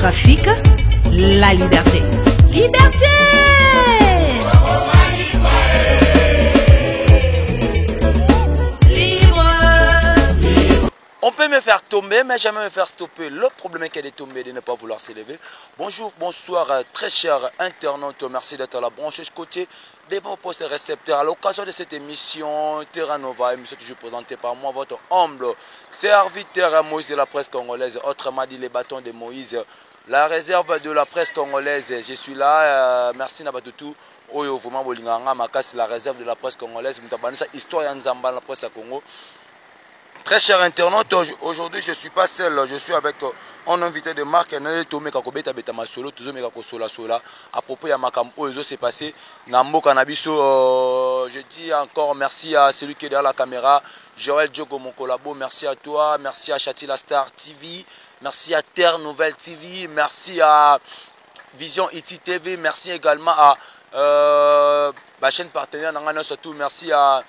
trafic, la liberté. Liberté! On peut me faire tomber, mais jamais me faire stopper. Le problème est qu'elle est tombée de ne pas vouloir s'élever. Bonjour, bonsoir, très chers internautes. Merci d'être à la branche côté des bons postes récepteurs. À l'occasion de cette émission Terra Nova, émission toujours présentée par moi, votre humble serviteur Moïse de la presse congolaise, autrement dit les bâtons de Moïse, la réserve de la presse congolaise. Je suis là, merci Nabatutu. Oyo vraiment bolinganga makasi la réserve de la presse congolaise. Mutabanisa histoire ya Nzamba la presse à Congo. Très chers internautes, aujourd'hui je ne suis pas seul, je suis avec un invité de marque, Tomé Kakobeta Betama Solo, toujours Mekako Sola Sola. À propos de Makam Ozo, c'est passé. Nambo Kanabiso, je dis encore merci à celui qui est derrière la caméra, Joël Diogo, mon collabo, merci à toi, merci à Chatila Star TV, merci à Terre Nouvelle TV, merci à Vision IT TV, merci également à ma chaîne partenaire, surtout merci à.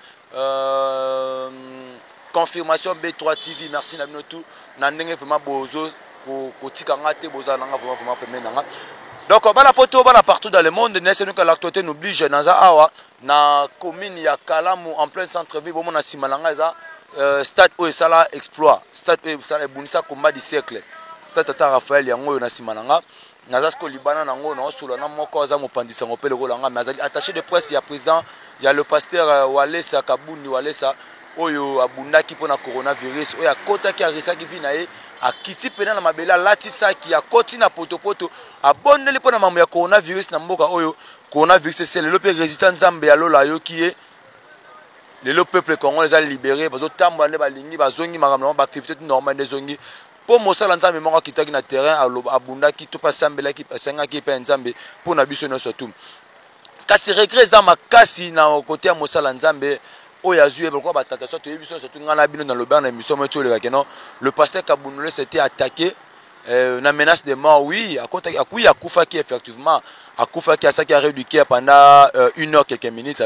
Confirmation B3 TV, merci Naminotou. Nandenge vraiment bozo ko tikangate boza nanga vraiment pemenanga. Donc bana poto bana partout dans le monde, n'est-ce que l'actualité n'oblige naza awa na commune ya Kalamu en plein centre-ville bomo na simalanga za stade o sala exploit, stade o sala bunisa combat du siècle. Stade Tata Raphaël yango na simalanga. Naza ko libana nango na solo na moko za mopandisa ngopele kolanga mais attaché de presse ya président, il y a le pasteur Walesa Kabuni Walesa oyo abundaki pona coronavirus oyo akotaki arisaki vi na ye akiti pena na mabele alatisaki akoti na potopoto abondeli pona mambo ya coronavirus na mboka oyo coronavirus c'est le pe résident Nzambe ya lola yoki ye le peuple congolais a libéré bazo tambola ne balingi bazongi makambo ba activité normale des zongi po mosala Nzambe moko kitaki na terrain abundaki to pasambelaki pasangaki pe Nzambe pona biso no surtout kasi regret za makasi na côté ya mosala Nzambe. Le pasteur Kabounole s'était attaqué la menace de mort. Oui, à Koufaki effectivement. À Koufaki, à ça qui a rééduqué pendant 1 heure quelques minutes.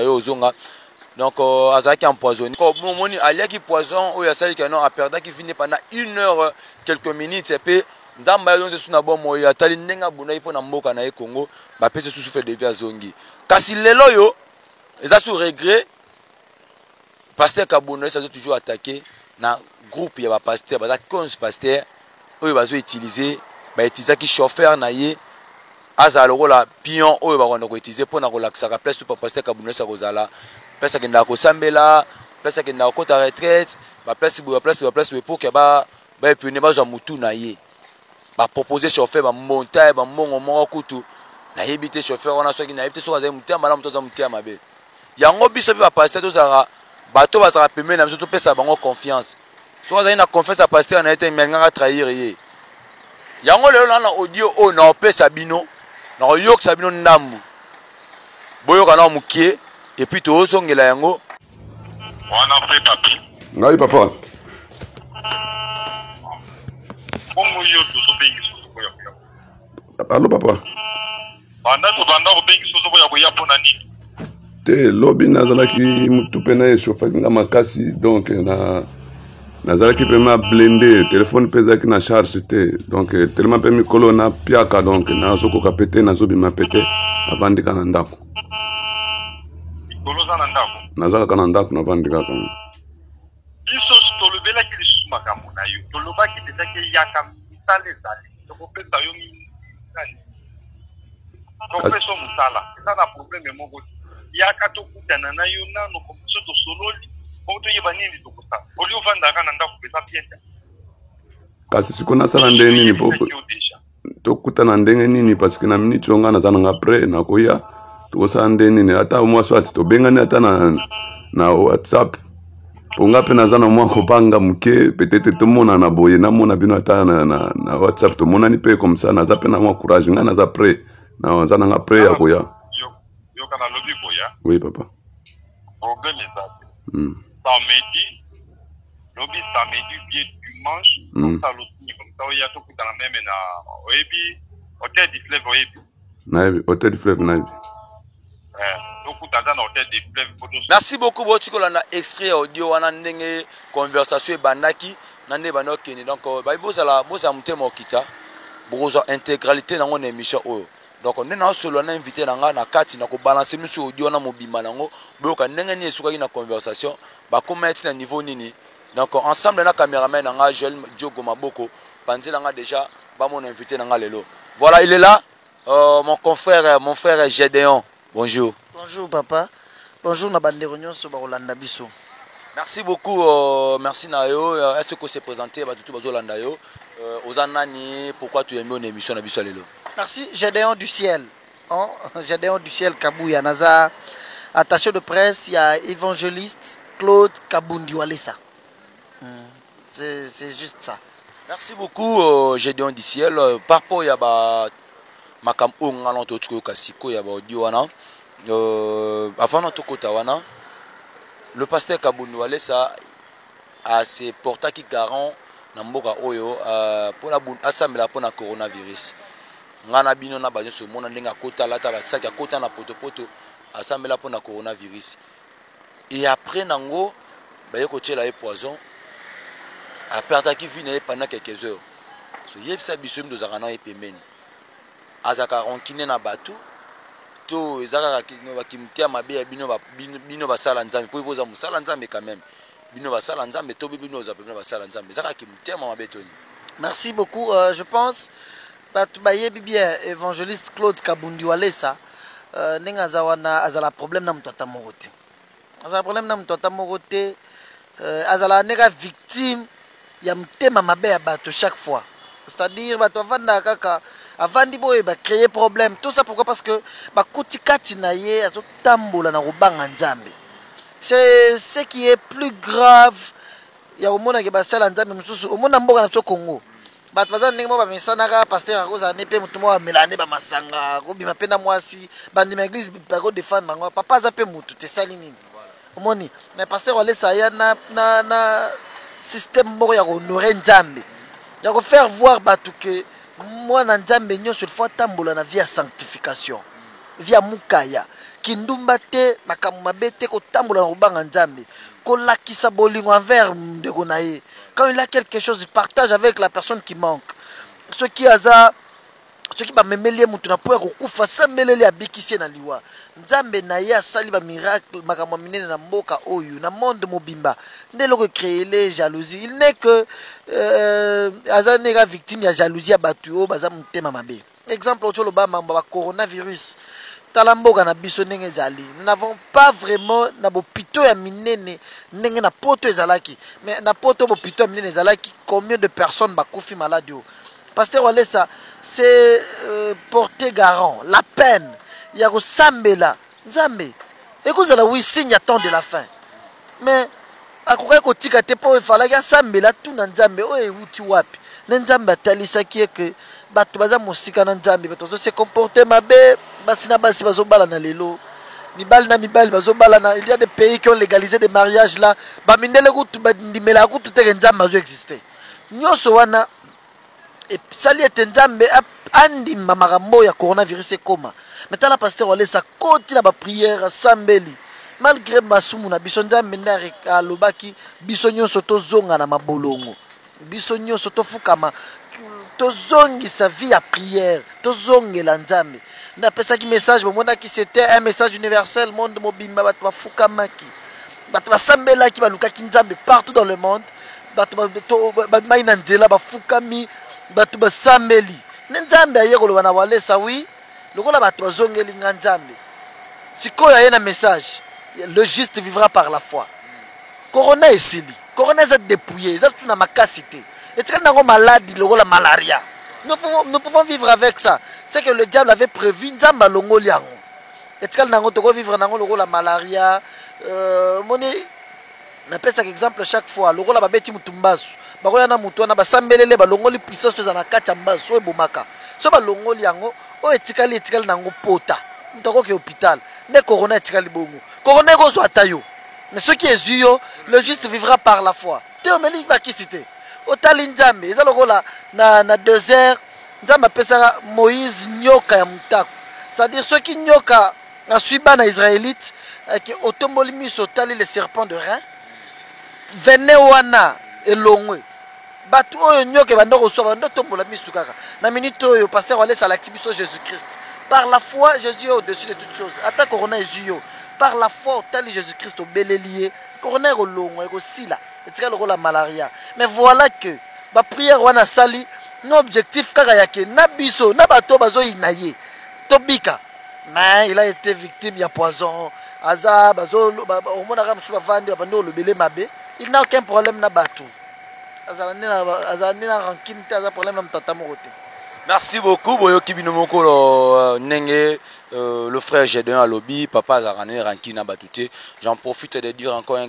Donc, Azaki empoisonné. Mon allié qui poison, ou Yasali qui a perdu qui finit pendant 1 heure quelques minutes. Et puis, Nzamba yonze suna bomo ya tali nenga buna ipo na mboka na Congo. Ba pese sous souffle de via zongi. Kasi lelo yo, ils ont sous regret. Pasteur Kabounole ça doit toujours attaquer na groupe ya ba pasteur ba 15 pasteurs oyo bazo utiliser ba utiliser ki chauffeur na ye aza lokola pion oyo ba konda ko utiliser pour na relaxer ka place tout pasteur Kabounole ça kozala place akenda ko sambela place akenda ko ta retraite ba place pour que ba epine ba zo mutu na ye ba proposer chauffeur ba monter ba mbongo moko kutu na yebite chauffeur wana soki na yebite so kaza mutema na mutoza mutema be yango biso ba pasteur to za bato bazaka pembe na biso topesa bango confiance so azali na confiance ya pasteur na ete nganga trahir ye yango lelo na audio o na opesa bino na oyokisa bino ndambu boyoka na mukie et puis tozongela yango wana pe papi ngai papa komo yo tozobengi soso boya boya allo papa banda ko bengi soso boya boya pona nini te lobi nazalaki mutu pena eshofaki nga makasi donc nazalaki mpe ma blende telefone mpe ezalaki na charge te donc telema mpe mikolo na piaka donc nazokoka pe te nazobima pe te navandika na ndako mikolo za na ndako naza kaka na ndako navandi kaka biso tolobelaki lisusu makambo na yo tolobaki dezaki yaka misala ezali tokopesa yo misali tokopesa mosala eza na probleme moko yaka tokutana na yo nano komisio tosololi po toyeba nini tokosala oli ovandaka na ndako pesa pieta kasi siko nasala ndenge nini po tokutana ndenge nini parce que na minute onga naza nanga pre nakoya tokosala ndenge nini ata mwa swati tobengani ata na WhatsApp po nga mpe naza na mwa kobanga moke peut-être tomonana boye namona bino ata na WhatsApp tomonani mpe comme ça naza mpe na mwa courage nga naza pre naza nanga pre ya koya. Oui, papa. Problème est ça. Samedi, lobby samedi, bien dimanche, comme ça, comme ça, il y a tout dans la même na Oebi, hôtel du fleuve Oebi. Naïvi, hôtel du fleuve Naïvi. Merci beaucoup, Botiko, on a extrait audio, on a une conversation, bandaki, nande banokini. Donc, bozala mutema okita. bokozwa intégralité nango na émission oyo. Donc on est na solo na invité nanga na kati na ko balancer miso audio na mobima nango boyoka ndenge ni esukaki na conversation ba commettre na niveau nini. Donc ensemble na caméraman nanga Joel Diogo Maboko panzi nanga déjà ba mon invité nanga lelo. Voilà, il est là. Mon frère Gédéon. Bonjour. Bonjour papa. Bonjour na bandeko nyonso ba Rolanda biso. Merci beaucoup, merci Nayo. Est-ce que c'est présenté bah tout bazolanda yo Ozanani, pourquoi tu aimes mon émission na biso lelo? Merci Gédéon du ciel. Hein? Gédéon du ciel Kabouya Naza attaché de presse, il y a évangéliste Claude Kabundi Walesa. C'est juste ça. Merci beaucoup Gédéon du ciel. Par rapport ya ba makam onga lonto tuko kasiko ya ba audio wana. Avant notre kota wana, le pasteur Kabundi Walesa a se porta qui garant na mboka oyo pour la assemblée pour na coronavirus. Ngana bino na ba nso mona ndenga kota lata ba saki kota na poto assemblée pour na coronavirus. Et après nango ba yeko tchela e poison a perda qui vient pendant quelques heures. So yebisa biso ndo zakana e pembeni. Azaka ronkine na batu to ezaka bakimtia mabe ya bino basala nzambe po iboza musala nzambe quand même. Bino basala nzambe to bino za pembeni basala nzambe. Ezaka kimtia mabe toni. Merci beaucoup. Je pense Batubayebi bien évangéliste Claude Kabundi Walesa nenga zawana azala problème na mtota morote. Azala problème na mtota morote azala nega victime ya mtema mabe ya bato chaque fois. C'est-à-dire bato avanda kaka avandi boye ba créer problème. Tout ça pourquoi? Parce que ba kutikati na ye azo tambola na robanga nzambe. C'est ce qui est plus grave. Ya omona ke basala nzambe mususu omona mboka na so Congo. Bato baza ndenge mo ba mesanaka pasteur akoza ne pe mutu mo amelane ba masanga ko bima pena mwasi bandi ma église ba ko défendre bango papa za pe mutu te sali nini omoni mais pasteur Walesa ya na système moko ya honorer nzambe ya ko faire voir bato que moi na nzambe nyonso il faut tambola na via sanctification via mukaya kindumba te makambo mabe te ko tambola na robanga nzambe ko lakisa bolingo envers ndeko na ye. Quand il a quelque chose, il partage avec la personne qui manque. Ce qui va me mêler mutuna pour kufa sambelele abikisi na liwa. Nzambe na ya sali ba miracle makambo minene na mboka oyo na monde mobimba. Ndelo ko créer les jalousies. Il n'est que azanega victime ya jalousie batu o baza mutema mabe. Exemple otolo ba mamba ba coronavirus. Talamboka na biso ndenge ezali. Nous n'avons pas vraiment na bopito ya minene ndenge na poto ezalaki. Mais na poto bopito ya minene ezalaki combien de personnes bakufi malade yo. Pasteur Walesa c'est porter garant la peine ya ko sambela nzambe. Ekozala wi signe à temps de la fin. Mais akoka ko tika te po fala ya sambela tout na nzambe o euti wapi. Na nzambe atalisa ki que bato baza mosika na nzambe bato se comporter mabe basina basi bazobala na lelo mibali na mibali bazobala na. Il y a des pays qui ont légalisé des mariages là ba mindele kutu ba ndimela kutu te nzambe bazo exister nyoso wana et sali ete nzambe andima makambo ya coronavirus ekoma maintenant pasteur Walesa koti na ba prière sambeli malgré masumu na biso nzambe ndare alobaki biso nyonso tozonga na mabolongo biso nyonso tofukama tozongi sa vie à prière tozongela nzambe na pesa ki message bomona ki c'était un message universel monde mobimba bato bafukamaki bato basambelaki balukaki nzambe partout dans le monde bato mai na nzela bafukami bato basambeli nzambe aye koloba na Walesa wi lokola bato bazongeli nzambe sikoyo aye na message le juste vivra par la foi. Corona esili corona est dépouillé ça tout na makasité et tu as malade lokola malaria. Nous pouvons vivre avec ça. C'est que le diable avait prévu nzamba longoli yango. Et tu nango to vivre nango loko la malaria moni na pesa exemple chaque fois loko la babeti mutumbasu. Bako yana mutu na basambelele ba longoli puissance za na kati mbasu e bomaka. So ba longoli yango o etikali nango pota. Mutako ke hôpital. Ne corona etikali bongo. Corona ko zo atayo. Mais ce qui est zuyo, le juste vivra par la foi. Te omeli ba kisite. Otali nzambe eza lokola na désert nzambe apesa Moïse nyoka ya mutako. C'est-à-dire ceux qui nyoka na suiba na israélite qui otomboli miso otali les serpents de rein venez wana elongwe batu oyo nyoke bando reçoit bando tombola misu kaka na minute oyo pasteur wale sa l'actibiso Jésus-Christ par la foi Jésus est au-dessus de toutes choses ata corona ezuyo par la foi tel Jésus-Christ au belelier corona ko longo ko sila etika le la malaria mais voilà que ba prière wana sali no objectif kaka yake na biso na bato bazo inaye tobika mais il a été victime ya poison aza bazo au mona ka musu bavandi bando le belé mabe il n'a aucun problème na bato merci beaucoup boyoki bino mokolo nenge le frère Gédéon Alobi papa Zarane Rankina Batouté. J'en profite de dire encore un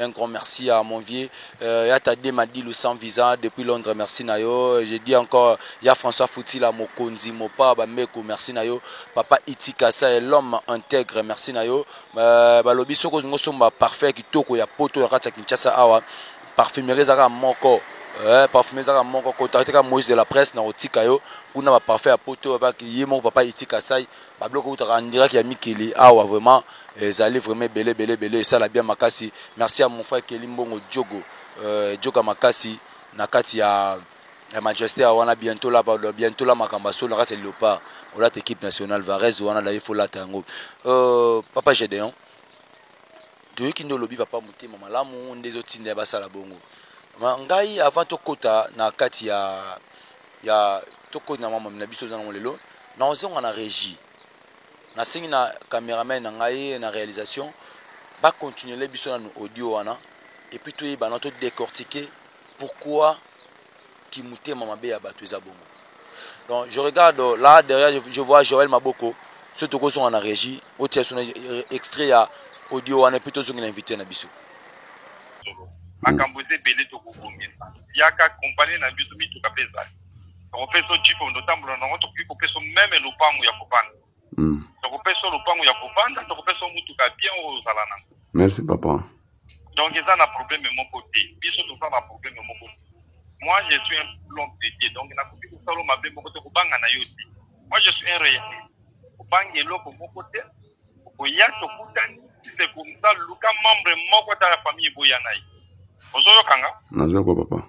grand merci à mon vieux Yatade Madi le sans visa depuis Londres, merci nayo. Je dis encore ya François Foutila Mokonzi Mopa Bameko, merci nayo. Papa Itikasa est l'homme intègre, merci nayo. Balobi soko ngosomba parfait kitoko ya poto ya kata Kinshasa awa. Parfumerie zaka moko parfumerie zaka moko kotateka Moïse de la presse na otika yo kuna ba parfait à poto ba yemo papa itika sai ba bloko utaka ndira ki ya Mikeli awa vraiment ezali vraiment belé ça la bien makasi. Merci à mon frère Kelly Mbongo Djoga makasi na kati ya Majesté wana bientôt là makamba so na kati Léopard ola équipe nationale Varese wana la ifo la tango papa Gédéon toyoki ndo lobi papa motema malamu ndezo tinda basala bongo ngai avant tokota na kati ya tokota na mama na biso za lelo na ozonga na régie na singi na cameraman na ngai na réalisation ba continuer les biso na audio wana et puis to yeba na to décortiquer pourquoi ki motema mabe ya bato za bongo. Donc je regarde là derrière je vois Joël Maboko ce toko son na régie au tia son extrait ya audio wana plutôt zongi invité na biso makambo belé to kobomisa yaka compagnie na biso mi to kapeza on fait so chipo ndo tambulo na to kiko peso même lupangu ya kopanda to kopeso lupangu ya kopanda to kopeso mutu ka bien o zalana. Merci papa. Donc ils ont un problème mon côté biso to fa problème mon côté. Moi je suis un long pété donc na kopiko solo mabe mon côté kobanga na yoti. Moi je suis un réaliste kobange loko mon côté koya to kutani c'est comme ça luka membre moko ta famille boyanaï. Ozoyo kanga nazoko papa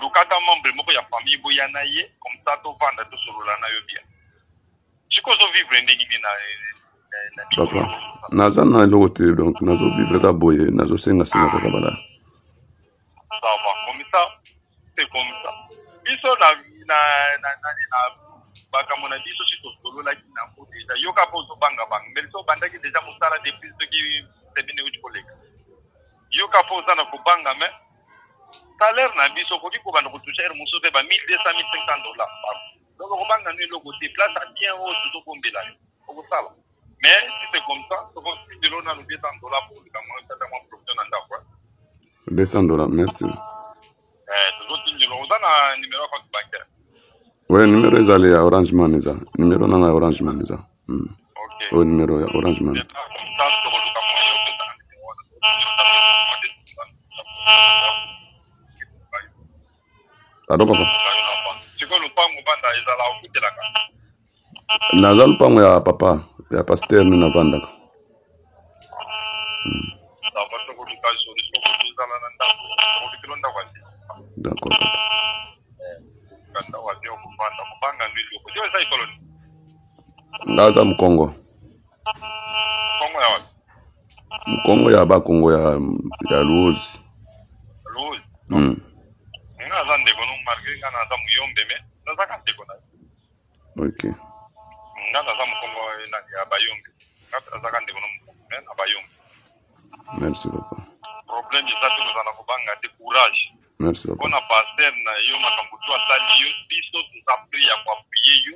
luka ta membre moko ya famille boyanaï comme ça to vanda to solola na yo bien. Chiko zo vivre ndenge ni na papa naza na lote donc nazo vivre ka boye nazo senga kaka bala. Ça va comme ça c'est comme ça. Biso na bakamona biso si to solola ki na moti da yoka po to banga mais so banda ki déjà musala depuis ce qui c'est bien au collègue. Yoka po za na ko banga mais salaire na biso ko di ko banda ko toucher muso te ba 1200 $1500. Donc ko banga ni logo te place à bien haut to ko mbela. Ko sala. Mais si c'est comme ça, so ko si de l'on a $200 pour le cameroun ça dans professionnel d'accord. $200 merci. Toujours tu nous donne un numéro de compte bancaire. Ouais, numéro ezali ya Orange Money za. Numéro nanga Orange Money za. OK. O numéro ya Orange Money. Ado papa. Naza lupango ya papa ya pasteur ni na vandaka. D'accord. Ngaza Mkongo. Kongo ya wapi? Mkongo ya Bakongo ya Luozi. Luozi. Ngaza ndeko no marke ngana za muyombe me. Ngaza kandeko na. OK. Ngaza za Mkongo na ya Bayombe. Ngaza kandeko no me na Bayombe. Merci papa. Problème ça c'est que ça kubanga de courage. Merci papa. On a pasteur na yo makambutu atali yo biso tu appuyer kwa appuyer yo.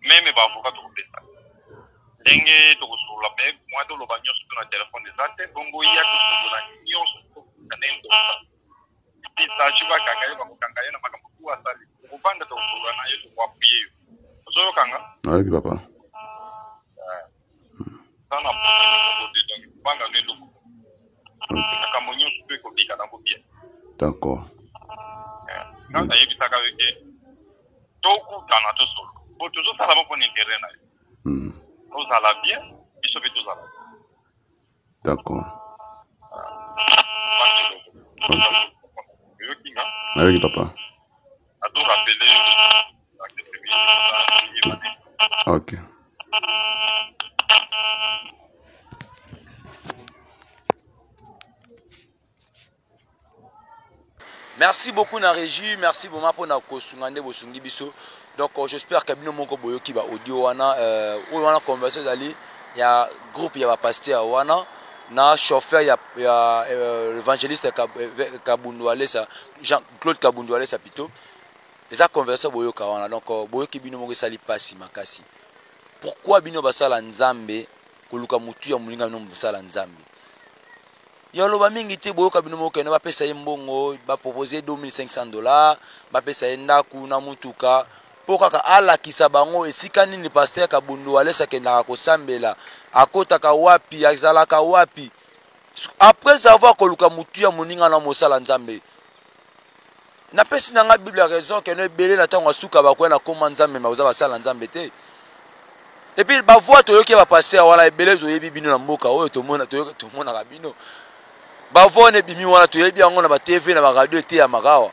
Même ba avocat to pesa. Denge to kusula me moi to lo banyo sur na téléphone des ate bongo ya to kusula nyonso na nendo. Ti sa chiba kangayo ba kangayo na makambutu atali. Kubanda to kusula na yo to kwa appuyer yo. Ozo kanga? Oui papa. Sana donc banga ne loko. Kamonyo tu ko bika na ko bien. D'accord. Quand ça y est bitaka weke. Toku kana to solo. Pour toujours ça va pour intérêt na. Nous allons bien, biso be tous allons. D'accord. Yo kinga. Avec papa. À tout rappeler, dans quelques minutes, Ok. Merci beaucoup na régie, merci vraiment pour na kosungande bosungi biso. Donc j'espère que bino moko boyo ki ba audio wana wana conversation dali ya groupe ya ba pasteur wana na chauffeur ya l'évangéliste Kabundu Alesa Jean-Claude Kabundu Alesa pito. Eza conversation boyo ka wana donc boyo ki bino moko sali pasi makasi. Pourquoi bino basala nzambe koluka mutu ya mulinga bino basala nzambe? Ya loba mingi te boyo ka bino moko na ba pesa mbongo ba proposer $2500 ba pesa ndaku na mutuka po kaka ala kisabango esika nini pasteur Kabundu Alesa kendaka kosambela akotaka wapi azalaka wapi après avoir koluka mutu ya muninga na mosala nzambe. Na pesi na nga Bible raison que no belé na tango suka ba kwena koma nzambe ma uza basala nzambe te. Et puis ba voix to yoki ba passer wala ebele to yebi bino na mboka oyo to mona ka bino. Ba voix ne bimi wana to yebi yango na ba TV na ba radio te ya magawa.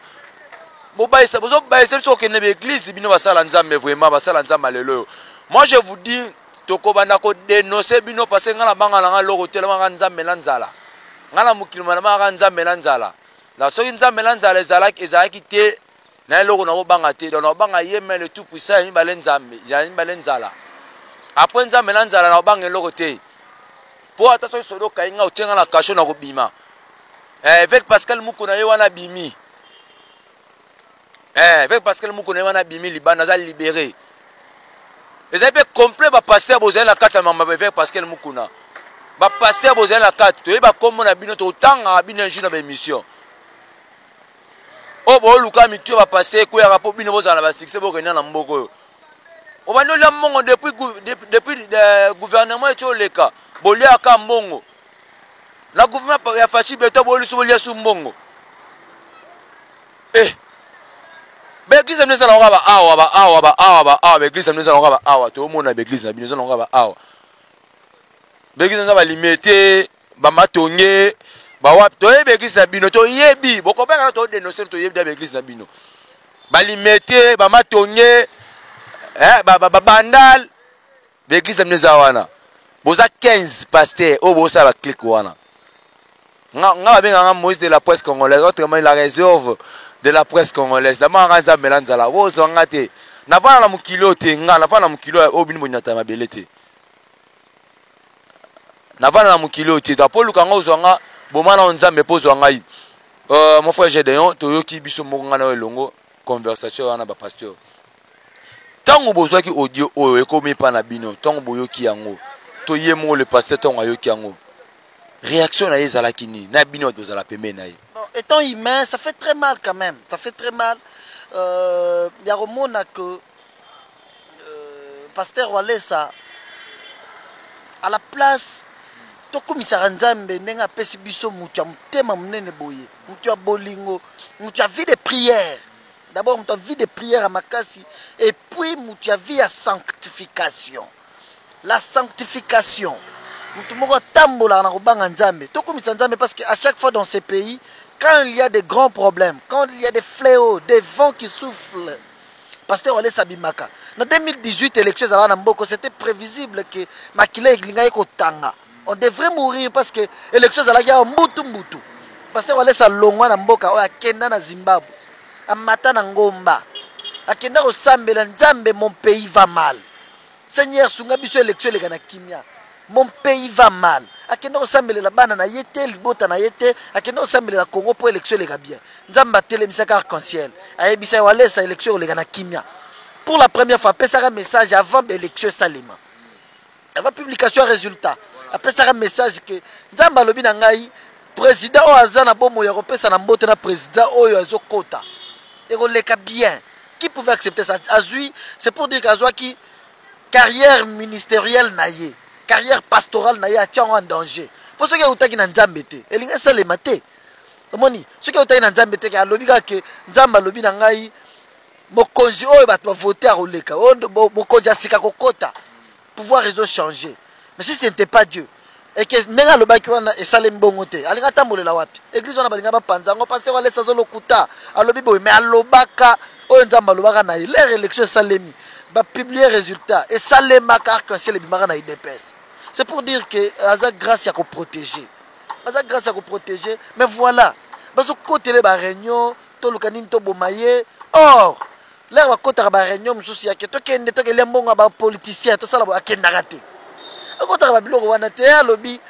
Bo ba isa bozo ba isa so ke ne be église bino basala nzambe vraiment basala nzambe lelo. Moi je vous dis toko banda ko dénoncer bino parce que ngala banga na loko telema nga nzambe na nzala. Ngala mukilima na nga nzambe na nzala. La soki nzambe na nzala ezalaki te na eloko na kobanga te donc na kobanga ye mais le tout puissant ya mibale nzambe ya mibale nzala après nzambe na nzala na kobanga eloko te po ata soki solo kainga otienga na kasho na kobima avec Pascal Mukuna ye wana bimi avec Pascal Mukuna ye wana bimi libanda za libéré ezali pe complet ba pasteur bozali na kati ya mamba avec Pascal Mukuna ba pasteur bozali na kati toyeba kombo na bino totanga bino un jour na ba émission. Oh bon luka mitu va passer ko ya rapo bino bozala ba succès bo kenya na mboko. O ba no la mongo depuis gouvernement eto leka bolia ka mbongo. La gouvernement ya fachi beto boli so bolia su mbongo. Be église nous allons ba awa be église nous allons ba awa to mona be église na bino allons ba awa. Be église na ba limité ba matonge ba wap to yebe église na bino to yebi boko beka to dénoncer to yebi da église na bino ba limité ba matonge ba bandal be église na zawana boza 15 pasteur o bosa ba clique wana nga benga nga Moïse de la presse congolaise autrement la réserve de la presse congolaise dama nga melanzala wo zo ngate na bana na mukilo te nga na bana na mukilo o bino bonyata mabele te na bana na mukilo te to apoluka nga ozwanga bomana nzambe pozo ngai mon frère Gédéon toyoki biso mokonga na elongo conversation wana ba pasteur tango bozwaki audio oyo ekomi pa na bino tango boyoki yango to yemo le pasteur tango ayoki yango réaction na ezala kini na bino tozala pembe na ye. Bon, étant humain ça fait très mal quand même, ça fait très mal ya romona que pasteur Alesa à la place tokumisaka nzambe ndenge apesi biso mutu ya motema monene boye mutu ya bolingo mutu ya vie de prière d'abord mutu ya vie de prière à makasi et puis mutu ya vie ya sanctification la sanctification mutu moko atambolaka na kobanga nzambe tokumisa nzambe parce que à chaque fois dans ces pays quand il y a des grands problèmes quand il y a des fléaux des vents qui soufflent pasteur Alesa bimaka na 2018 élection ezala na mboko c'était prévisible que makila eklinga ekotanga. On devrait mourir parce que l'élection est là mbutu. Parce que Alesa longwa na mboka oya kenda na Zimbabwe. Amata na ngomba. Akenda ko sambela nzambe mon pays va mal. Seigneur sunga biso élection lega na kimia. Mon pays va mal. Akenda ko sambela bana na yete libota na yete. Akenda ko sambela Congo pour élection lega bien. Nzamba telemisaka arc-en-ciel. Ayebisa Alesa élection lega na kimia. Pour la première fois pesa un message avant l'élection salima. Avant publication résultat. Après ça un message que nzamba lobi na ngai président o azana bomo ya kopesa na mbote na président oyo azokota et koleka bien qui pouvait accepter ça azui c'est pour dire qu'azwa qui carrière ministérielle naie carrière pastorale naie atia en danger pour ceux qui utaki na nzambe te elinga salema te omoni ceux qui utaki na nzambe te ka lobi ka que nzamba lobi na ngai mokonzi oyo bato ba voter a koleka o mokonzi asika kokota pouvoir réseau changer. Mais si ce n'était pas Dieu, et que ndenge alobaki wana esalemi bongo te alinga atambolela wapi église wana balinga bapanza yango paster walesa azolokuta alobi boye mais alobaka oyo nzambe alobaka na ye leur élection esalemi bapublie résultat esalemaka arc-en-ciel ebimaka na idps. C'est pour dire que aza grâce à protéger. Aza grâce à protéger, mais voilà. Parce que côté les réunion, to lukanine to bomaye. Or, là va côté ba réunion mususi ya keto kende to kele mbonga ba politicien to sala ba kenda raté. Côté ba biloko wana te lobby,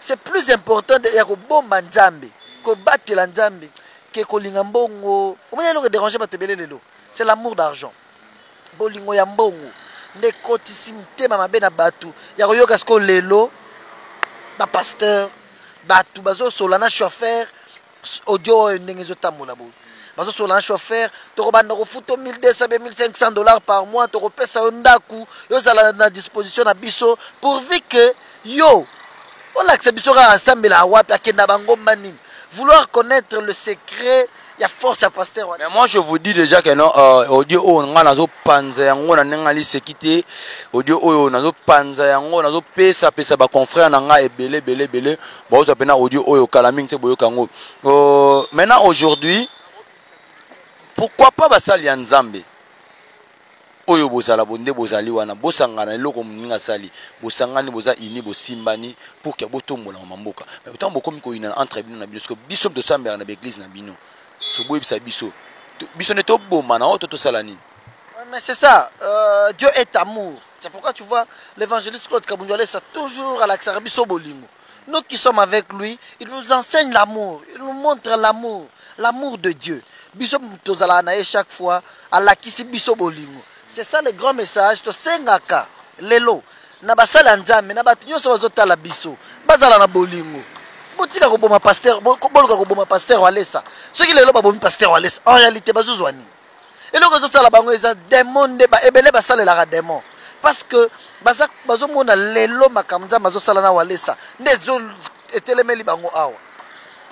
c'est plus important de ya ko bomba nzambe, ko batela nzambe que ko linga mbongo. O moyen lo déranger ba tebele lelo. C'est l'amour d'argent. Bolingo ya mbongo. Ne kotisimite mama bena batu ya koyoka sko lelo ba pasteur batu bazo solana chauffeur audio ndenge zotambola bo bazo solana chauffeur to robanda ko futo 1200 1500 dollars par mois to kopesa ndaku yo zala na disposition na biso pourvu que yo on l'accepte biso ka ensemble la wapi akenda bango mani vouloir connaître le secret. Il y a force à pasteur. Mais moi je vous dis déjà que non audio o nga nazo panza yango na ningali sekité audio o nazo panza yango nazo pesa ba confrère na nga ebele bo so pena audio o kalaming te boyo kango. Maintenant aujourd'hui pourquoi pas basali ya nzambe oyo bozala bonde bozali wana bosangana eloko muninga sali bosangani boza ini bosimbani pour que botombola mamboka mais tant beaucoup ko ina entre bino na biso biso de sambera na église na bino. Mais c'est ça, Dieu est amour. C'est pourquoi tu vois l'évangéliste Claude Kabundu Alesa toujours à l'accès biso bolingo. Nous qui sommes avec lui, il nous enseigne l'amour, il nous montre l'amour, l'amour de Dieu. Biso tozala na chaque fois à la kisi biso bolingo. C'est ça le grand message to sengaka lelo na basala nzambe na batu nyoso bazotala biso bazala na bolingo. Botika ko boma pasteur boluka ko boma pasteur walesa ce qui lelo ba bomi pasteur walesa en réalité bazuzwani eloko zo sala bango eza démon de ba ebele basala la démon parce que bazo mona lelo makamza bazo sala na walesa ndezo etelemeli bango awa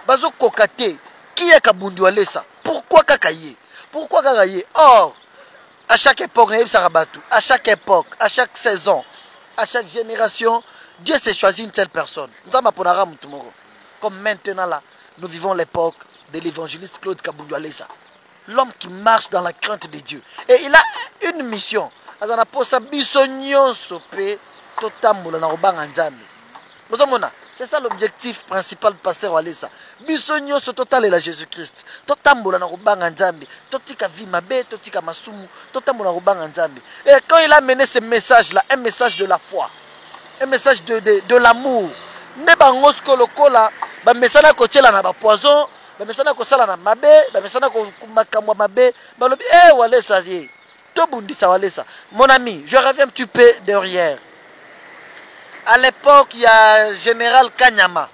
bazo kokate qui est Kabundi walesa pourquoi kakaye or à chaque époque à chaque époque à chaque saison à chaque génération Dieu s'est choisi une telle personne nzamba ponara mutumoro. Comme maintenant là, nous vivons l'époque de l'évangéliste Claude Kabundu Alesa. L'homme qui marche dans la crainte de Dieu. Et il a une mission. C'est ça l'objectif principal du pasteur Alesa. Bisogno so total est la Jésus-Christ. Totambola na rubanga nzambe, totika vimabe, totika masumu, totambola rubanga nzambe. Et quand il a mené ce message là, un message de la foi, un message de l'amour. Ne bangosko lokola ba mesana ko tshela na ba poison ba mesana ko sala na mabe ba mesana ko makamwa mabe ba lobi walesa ye to bundisa walesa. Mon ami, je reviens un petit peu derrière. À l'époque, il y a général Kanyama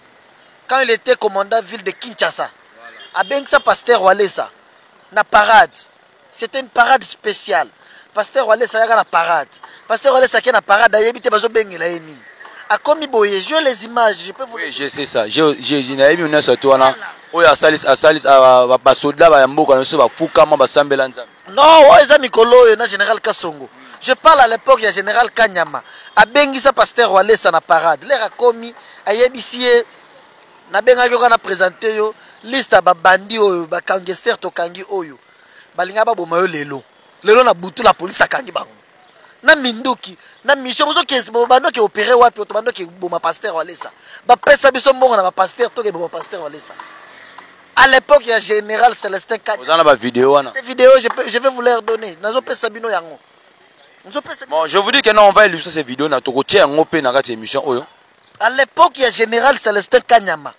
quand il était commandant ville de Kinshasa. A Bengsa pasteur walesa na parade. C'était une parade spéciale. Pasteur walesa yaka na parade. Pasteur walesa ki na parade ayebite bazo bengela yeni. A commis boye, je les images, je peux vous. Oui, je sais ça. J'ai n'avais vu une sorte là. Oya salis ba soda ba mboka nso ba fukama ba sambela nzambe. Non, oza mikolo na général Kasongo. Je parle à l'époque ya général Kanyama. A bengisa pasteur walesa na parade. Les a commis ayebisie na benga ko na présenter yo liste ba bandi oyo ba gangster to kangi oyo. Balinga ba boma yo lelo. Lelo na butu la police akangi bango. Na minduki na mission bozo ke bando ke opérer wapi to bando ke boma pasteur walesa ba pesa biso mbongo na ba pasteur to ke boma pasteur walesa. À l'époque il y a général Célestin Kanyama. Vous en avez vidéo wana. Les vidéos je vais vous les donner. Nazo pesa bino yango. Bon, je vous dis que non on va illustrer ces vidéos na toko tia ngope na kati émission oyo. À l'époque il y a général Célestin Kanyama.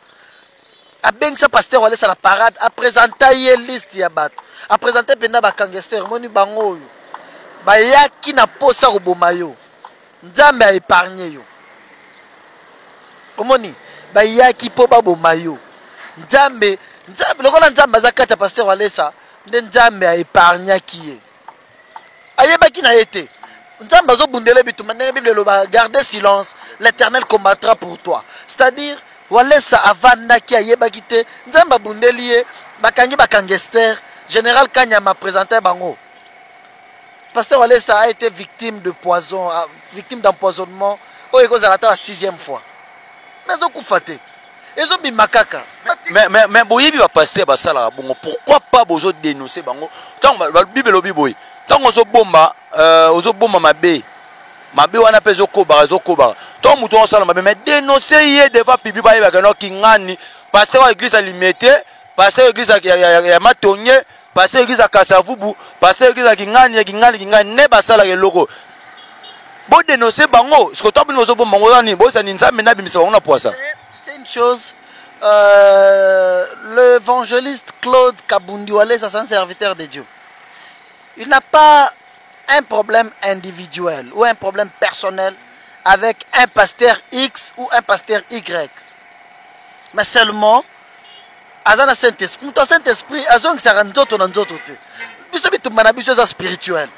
A bengsa pasteur walesa la parade a présenter liste ya bato. A présenter penda ba gangster moni bango oyo. Bayaki na posa koboma yo nzambe a épargné yo omoni bayaki po baboma yo nzambe lokola nzambe azakata pasteur walesa nde nzambe a épargné ki ye ayebaki na yete nzambe azobundele bituma na Bible loba garder silence l'Éternel combattra pour toi c'est-à-dire walesa avandaki ayebaki te nzambe abundeli ye bakangi bakangester général Kanyama présentait bango. Pasteur Walesa a été victime de poison, victime d'empoisonnement. Oh, il a la 6e fois. mais okufa te ezobima kaka mais boyebi bapasteur basalaka bongo pourquoi pas bozo dénoncer bango ntango bible elobi boye ntango ozobomba mabe wana mpe ezokobaka ntango moto osala mabe mais dénoncer ye devant pibi bayebaka noki ngani pasteur wa église alimete pasteur église ya matonye pasteur église ya kasavubu pasteur église ya kingani ne basalaka eloko bo dénoncer bango siko to bino ozobomba bango nani bozani nzambe nabimisa bango na poisa. C'est une chose, l'évangéliste Claude Kabundi Walesa, c'est un serviteur de Dieu. Il n'a pas un problème individuel ou un problème personnel avec un pasteur X ou un pasteur Y. Mais seulement, Azana Saint-Esprit, le Saint-Esprit, Azong Saranzoto Nanzoto. Spirituel.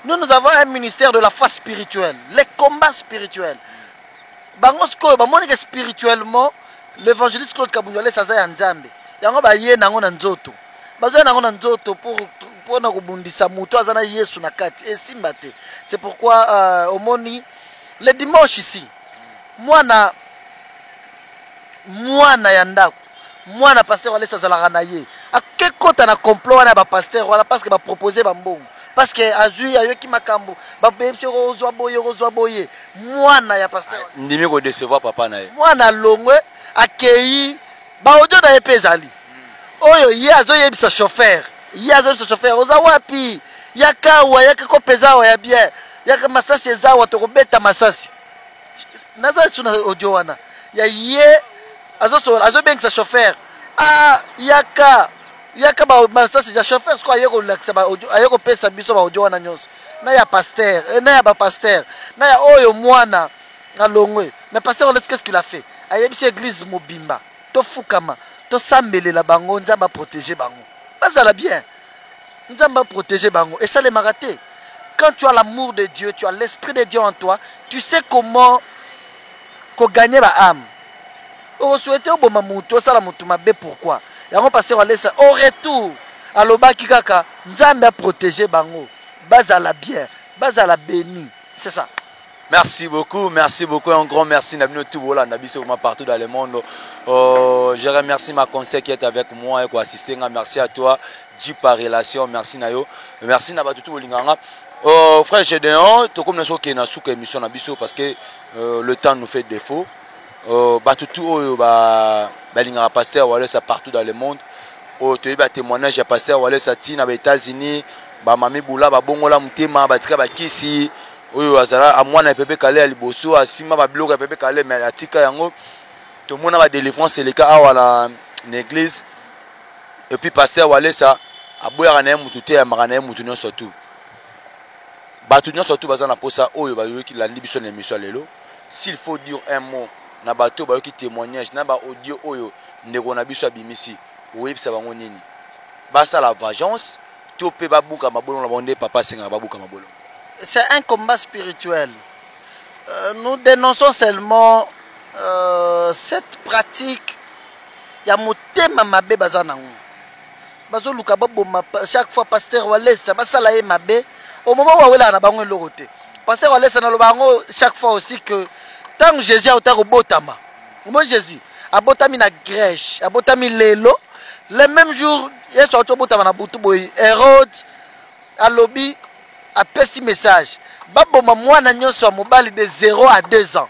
Nous avons un ministère de la foi spirituelle, les combats spirituels. Bangosko bamonike spirituellement l'évangéliste Claude Kabundi Walesa za nzambe yango ba ye nango na nzoto bazo nango na nzoto pour na kubundisa muto azana Yesu na kati esimba te. C'est pourquoi omoni le dimanche ici mwana ya ndako mwana pasteur Walesa zalaka na ye akekota na complot wana ba pasteur wana parce que ba proposer ba mbongo parce que azui ayoki makambo ba bebse rozwa boye mwana ya pasteur ndimi ko décevoir papa na ye mwana longwe akei ba ojo na epezali oyo ye azoyebisa chauffeur oza wapi yakawa yakako pezawa ya bien yaka masasi ezawa tokobeta masasi naza suna ojo wana ya ye azobengisa chauffeur yaka ba masasi ya chauffeur sko ayeko lakisa ba ayeko pesa biso ba ojo wana nyonso na ya pasteur na ya ba pasteur na ya oyo mwana na longwe mais pasteur qu'est-ce qu'il a fait ayebisi église mobimba to fukama to sambelela bango nzamba protéger bango bazala bien nzamba protéger bango et ça les maraté quand tu as l'amour de Dieu tu as l'esprit de Dieu en toi tu sais comment gagner ba âme o souhaiter oboma muto sala mutu mabe pourquoi yango passer Walesa au retour alobaki kaka nzambe a protéger bango bazala bien bazala béni c'est ça. Merci beaucoup, un grand merci Nabino Toubola, Nabiso partout dans le monde. Je remercie ma conseil qui est avec moi et qui assisté. Merci à toi, J par relation, merci Nayo, merci Nabatutu Olinganga. Frère Gédéon, tout comme nous qui est dans la émission Nabiso parce que le temps nous fait défaut. Batutu Balinganga pasteur Walesa partout dans le monde. Tu as témoignage à pasteur Walesa Tina aux États-Unis, Mami Boula, Bongola Mutema, Batika Bakisi. Oyo azala amwana pepe kale aliboso asima ba bloka pepe kale mais atika yango to mona ba délivrance le cas awa na église et puis pasteur Walesa aboya na mutu te ya makana mutu nyo surtout batu nyo surtout bazana posa oyo ba yoki landi biso na émission lelo s'il faut dire un mot na bato ba yoki témoignage na ba audio oyo ndeko na biso abimisi oyebisa bango nini basa la vengeance to pe babuka mabolo na bonde papa senga babuka mabolo. C'est un combat spirituel. Nous dénonçons seulement cette pratique. Il y a motema mabe bazanango. Bazo luka baboma chaque fois pasteur Walesa basala ye mabe au moment où wela na bango lorote. Pasteur Walesa na lobango chaque fois aussi que tant Jésus a otako botama. Moi Jésus a botami na grèche, a botami lelo le même jour Yesu a botama na butu boy Hérode a lobby a petit message baboma mwana nyonso ya mobali de 0 à 2 ans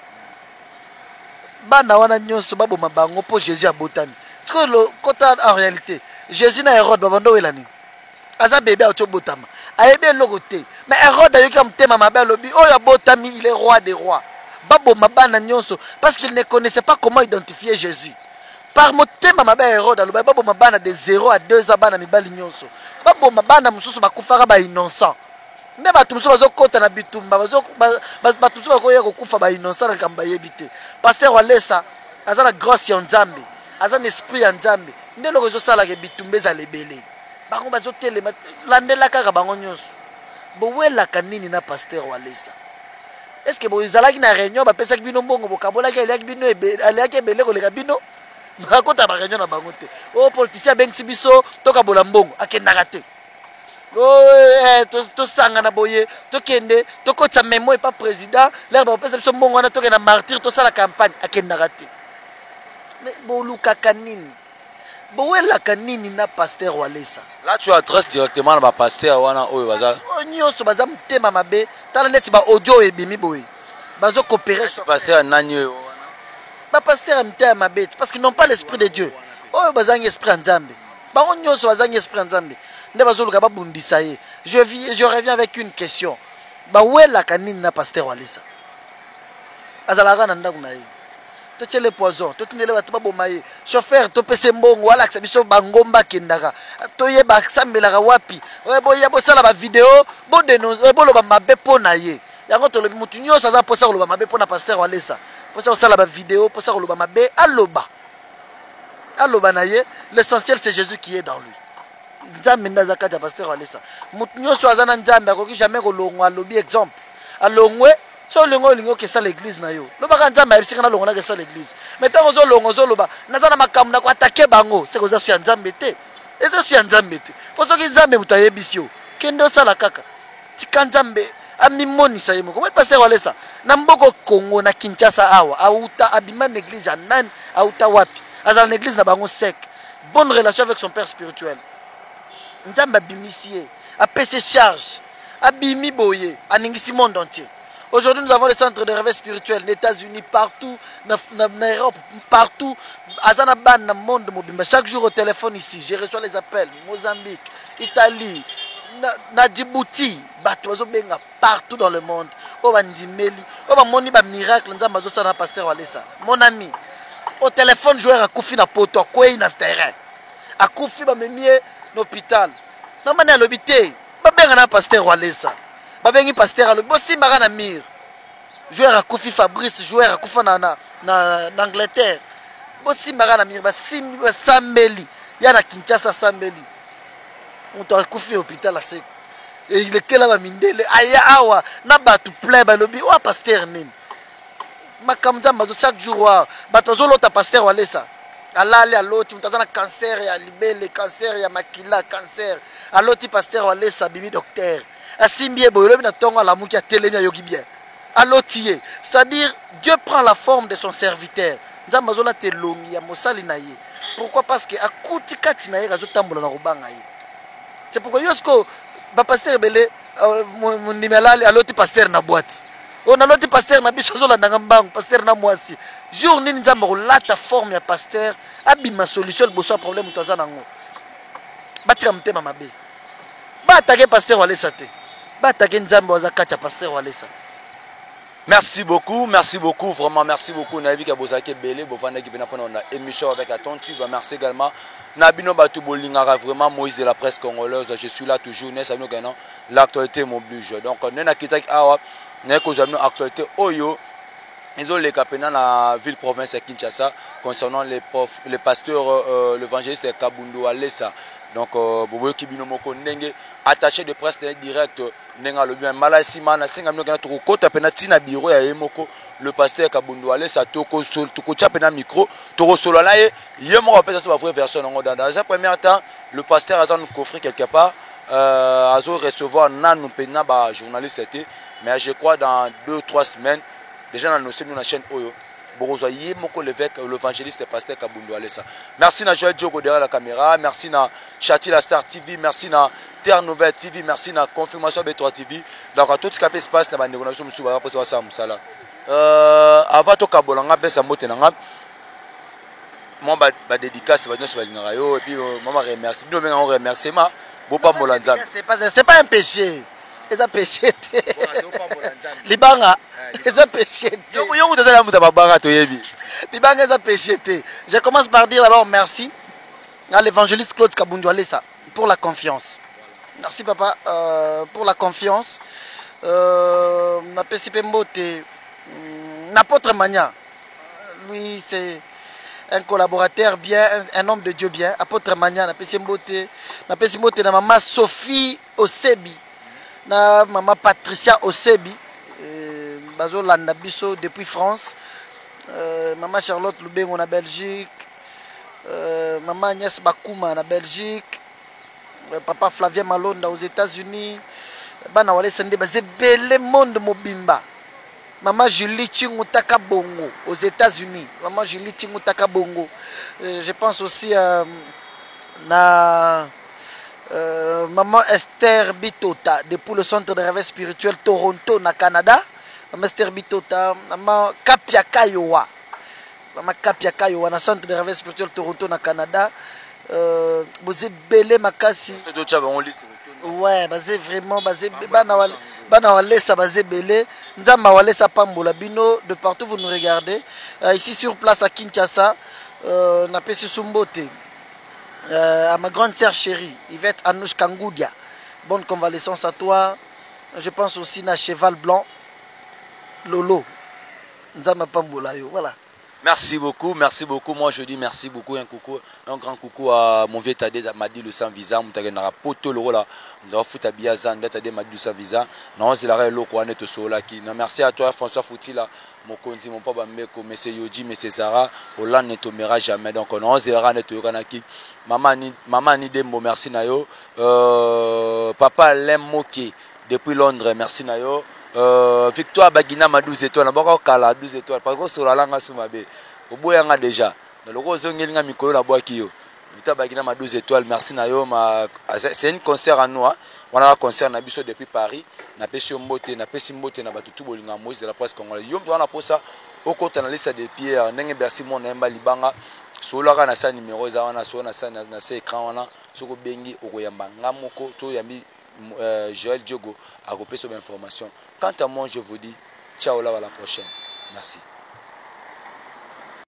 bana wana nyonso baboma bango pour Jésus abotami parce que le côté en réalité Jésus na Hérode babando welani aza bébé a botama ayebe logote mais Hérode ayoki mtema mabe lobi oyo abotami il est roi des rois baboma bana nyonso parce qu'il ne connaissait pas comment identifier Jésus par motema mabe Hérode aloba baboma bana de 0 à 2 ans bana mibali nyonso baboma bana mususu bakufaka ba innocent. Mais bato muso bazokota na bitumba bato muso bakoya kokufa ba innocent na kamba yebite pasteur Walesa azana grâce ya nzambe azana esprit ya nzambe ndelo ko sala ke bitumba za lebele bango bazotele landela kaka bango nyonso bowela kanini na pasteur Walesa est-ce que bozalaki na réunion ba pesa bino mbongo bokabola ke elaki bino elaki ebele ko leka bino bakota ba réunion na bango te o politicien bengsi biso toka bola mbongo akendaka te tosanga na boye tokende tokotisa memo epa président l'air bapesa biso mbongo wana tokende na martyr tosala campagne akendaka te mais bolukaka nini bowelaka nini na pasteur Walesa. Là tu adresses directement na pasteur wana oyo baza nyonso baza motema mabe tala neti ba audio ebimi boye bazo coopérer pasteur nani oyo ba pasteur motema mabe parce qu'ils n'ont pas l'esprit de Dieu oyo bazangi esprit nzambe bango nyonso bazangi esprit nzambe nde bazoluka babundisa ye. Je reviens avec une question. Bawelaka nini na pasteur Walesa azalaka na ndako na ye to le poison to tindele bato baboma ye chauffeur to pese mbongo wala akisa biso bangomba kendaka to ye ba sambelaka wapi boye bosala ba video bo dénoncer boloba mabe pona ye yango to lobi mutu nyonso aza posa koloba mabe pona pasteur Walesa posa kosala ba video posa koloba mabe aloba na ye. L'essentiel c'est Jésus qui est dans lui. Nzambe ndaza kata pasteur Walesa mutu nyonso azana nzambe akoki jamais kolongwa lobi exemple alongwe so longo lingo ke sa l'église na yo lobaka nzambe ayebisika na longo na ke sa l'église mais tango zo longo zo loba nazana makambo na ko attaquer bango c'est koza su ya nzambe te eza su ya nzambe te poso ki nzambe mutu ayebisi yo kende osala kaka tika nzambe amimonisa ye moko. Moi pasteur Walesa na mboko Congo na Kinshasa awa auta abima na église ya nani auta wapi azala na église na bango sec bonne relation avec son père spirituel nzambe abimisi a pese charge abimi boye aningisi monde entier. Aujourd'hui nous avons des centres de réveil spirituel aux États-Unis partout na Europe partout azana ban na monde mobimba chaque jour au téléphone ici je reçois les appels Mozambique Italie na Djibouti bato bazo benga partout dans le monde o bandimeli o ba moni ba miracle nzambe azo sana pasteur Walesa mon ami au téléphone joueur akufi na poto kwei na terrain akufi ba memie l'hôpital na mane l'hôpital ba benga na pasteur Walesa ba bengi pasteur alo bosimba na mire joueur akufi Fabrice joueur akufa na Angleterre bosimba na mire ba simbi ba sambeli ya na Kinshasa sambeli on doit akufi l'hôpital à sec et il est quel ba mindele aya awa na batu plein ba lobi o pasteur nini makamza mazo chaque jour wa bato zolota pasteur Walesa alali aloti mutazana cancer ya libele cancer ya makila cancer aloti pasteur Walesa bibi docteur asimbié boyolobi na tongo la muki a telemi yoki bien alotié c'est-à-dire Dieu prend la forme de son serviteur nzamba zola telongi ya mosali na ye. Pourquoi? Parce que akuti kati na ye gazo tambola na robanga ye. C'est pourquoi yosko ba pasteur belé mon nimelali aloti pasteur na boîte on a l'autre pasteur na biso zola ndanga mbangu pasteur na mwasi jour nini nzamba kolata forme ya pasteur abima solution boso problème to azana ngo batika mtema mabe ba attaquer pasteur Walesa te ba attaquer nzamba waza kacha pasteur Walesa. Merci beaucoup, vraiment merci beaucoup. Nabi Kabozake Belé, Bovanda qui vient prendre une émission avec attention. Merci également. Nabino Batou Bolingara, vraiment Moïse de la presse congolaise. Je suis là toujours. L'actualité m'oblige. Donc, Nena Kitak Awa, Nena actualité Oyo. Ils ont les capitaines dans la ville province de Kinshasa concernant les pasteurs, l'évangéliste Kabundu Walesa. Donc, Bobo Kibino Moko Nenge, attaché de presse direct, Nenga le bien Malasima, na singa mino kana toko kota pena tina bureau ya Yemoko, le pasteur Kabundu Walesa toko pena micro, toko solo na ye, Yemoko peut être vraie version dans un premier temps, le pasteur a nous coffrer quelque part, a recevoir nan pena ba journaliste était, mais je crois dans 2-3 semaines, déjà dans nos chaîne Oyo. Borozo Yemoko l'évangéliste et pasteur Kabundu Walesa. Merci na Joël Diogo derrière la caméra, merci na Chati la Star TV, merci na Terre Nouvelle TV, merci na Confirmation B3 TV. Donc à tout ce qui se passe na bande connexion musu ba posa sa musala. Avant to kabolanga pesa mote nanga. Moi ba dédicace ba nyonso ba lingara yo et puis maman remercie. Nous on remercie ma bo pa molanza. C'est pas un péché. C'est un péché. Libanga, c'est un péché. Libanga, c'est un péché. Je commence par dire d'abord merci à l'évangéliste Claude Kabundu Walesa pour la confiance. Merci papa pour la confiance. N'apôtre Mania, lui c'est un collaborateur bien, un homme de Dieu bien. Apôtre Mania, n'apôtre na maman Sophie Osebi. Na maman Patricia Osebi bazo landa biso depuis France, maman Charlotte Lubengo na Belgique, maman Agnès Bakuma na Belgique, papa Flavien Malonda aux États-Unis bana wale sende bazé belé monde mobimba. Maman Julie Chingutaka Bongo aux États-Unis. Maman Julie Chingutaka Bongo. Je pense aussi à Maman Esther Bitota depuis le centre de réveil spirituel Toronto na Canada. Maman Esther Bitota, Maman Kapia Kayowa. Maman Kapia Kayowa na centre de réveil spirituel Toronto na Canada. Vous êtes belé makasi. C'est d'autres choses on liste. Ouais, basé vraiment basé bana wale ça basé belé nzamba wale ça pambola bino de partout vous nous regardez ici sur place à Kinshasa na pesi Sumbote à ma grande sœur chérie Yvette Anouche Kangoudia, bonne convalescence à toi. Je pense aussi na Cheval Blanc Lolo nzamba pambola yo, voilà. Merci beaucoup. Moi je dis merci beaucoup, un coucou, un grand coucou à mon vieux Tadé Madi le sans visa, mutagena poto le là, on futa biazan Tadé Madi le sans visa. Non, c'est la réelle loko aneto sola qui. Non, merci à toi François Foutila, mon konzi, mon papa Meko, monsieur Yoji, monsieur Zara, Hollande ne tombera jamais. Donc on a zéro neto yokanaki. Maman ni dembo merci nayo. Papa Lem Moki depuis Londres, merci nayo. Victoire Bagina ma 12 étoiles, na bako kala 12 étoiles, parce que sur la langue sumabe. Au boyanga déjà. Dans le rose ngelinga mikolo na boaki yo. Victoire Bagina ma 12 étoiles, merci nayo c'est un concert à nous hein. On a un concert na biso depuis Paris, na pesi mbote, na pesi mbote na batutu bolinga moise de la presse congolaise. Yo on a posa au côté na liste de Pierre, ndenge bersi mon emba libanga. Solaka na sa numéro za wana so na sa na sa écran wana, soko bengi okoyamba ngamoko to yambi Joël Diogo a repris sur l'information. Quant à moi, je vous dis ciao là à la prochaine. Merci.